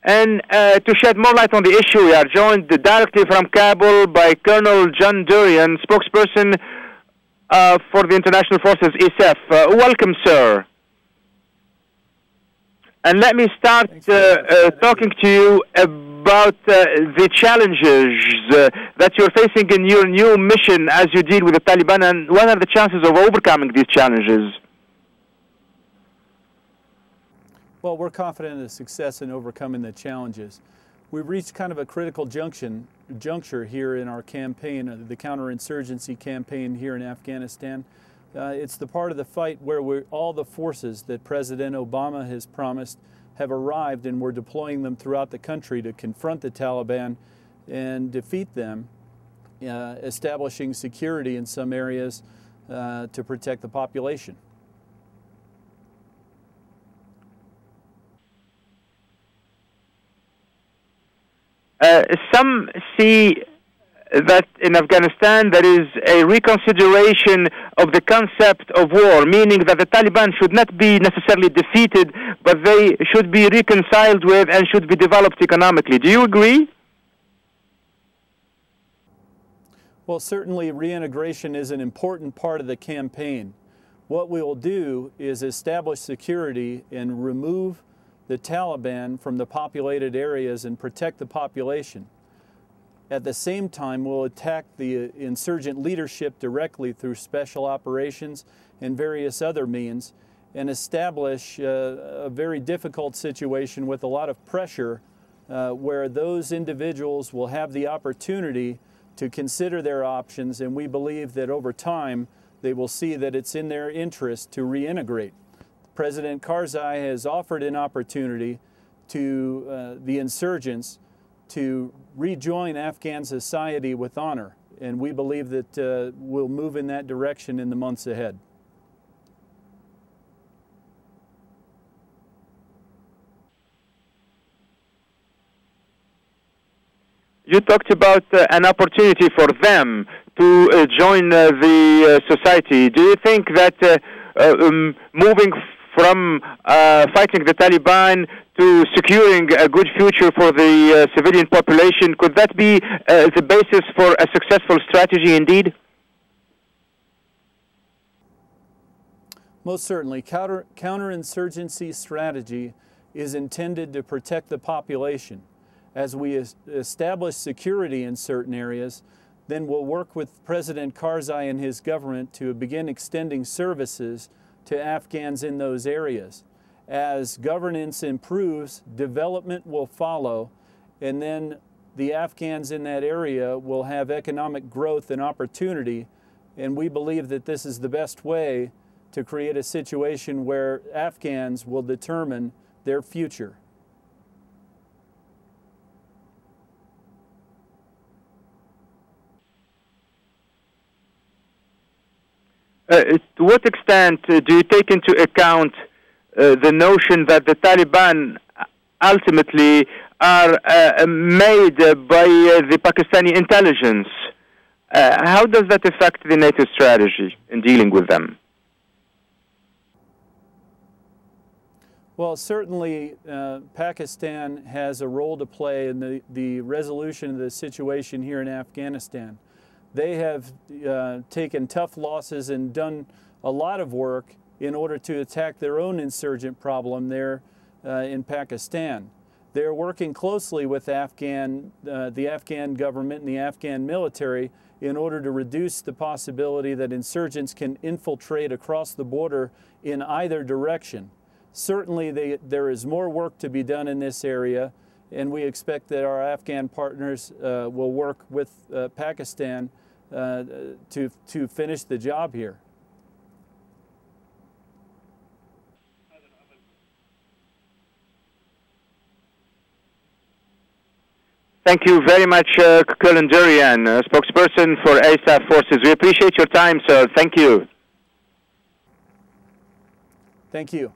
And to shed more light on the issue, we are joined directly from Kabul by Colonel John Dorrian, spokesperson for the International Forces ISAF. Welcome, sir. And let me start talking to you about the challenges that you're facing in your new mission as you deal with the Taliban, and what are the chances of overcoming these challenges? Well, we're confident in the success in overcoming the challenges. We've reached kind of a critical juncture here in our campaign, the counterinsurgency campaign here in Afghanistan. It's the part of the fight where all the forces that President Obama has promised have arrived, and we're deploying them throughout the country to confront the Taliban and defeat them, establishing security in some areas to protect the population. Some see that in Afghanistan there is a reconsideration of the concept of war, meaning that the Taliban should not be necessarily defeated, but they should be reconciled with and should be developed economically. Do you agree? Well, certainly reintegration is an important part of the campaign. What we will do is establish security and remove the Taliban from the populated areas and protect the population. At the same time, we'll attack the insurgent leadership directly through special operations and various other means, and establish a very difficult situation with a lot of pressure where those individuals will have the opportunity to consider their options, and we believe that over time they will see that it's in their interest to reintegrate. President Karzai has offered an opportunity to the insurgents to rejoin Afghan society with honor, and we believe that we'll move in that direction in the months ahead. You talked about an opportunity for them to join the society. Do you think that moving from fighting the Taliban to securing a good future for the civilian population, could that be the basis for a successful strategy indeed? Most certainly. Counterinsurgency strategy is intended to protect the population. As we establish security in certain areas, then we'll work with President Karzai and his government to begin extending services to Afghans in those areas. As governance improves, development will follow, and then the Afghans in that area will have economic growth and opportunity, and we believe that this is the best way to create a situation where Afghans will determine their future. To what extent do you take into account the notion that the Taliban ultimately are made by the Pakistani intelligence? How does that affect the NATO strategy in dealing with them? Well, certainly Pakistan has a role to play in the resolution of the situation here in Afghanistan. They have taken tough losses and done a lot of work in order to attack their own insurgent problem there in Pakistan. They're working closely with the Afghan government and the Afghan military in order to reduce the possibility that insurgents can infiltrate across the border in either direction. Certainly there is more work to be done in this area, and we expect that our Afghan partners will work with Pakistan to finish the job here. Thank you very much, Colonel Dorrian, spokesperson for ISAF forces. We appreciate your time, sir. Thank you. Thank you.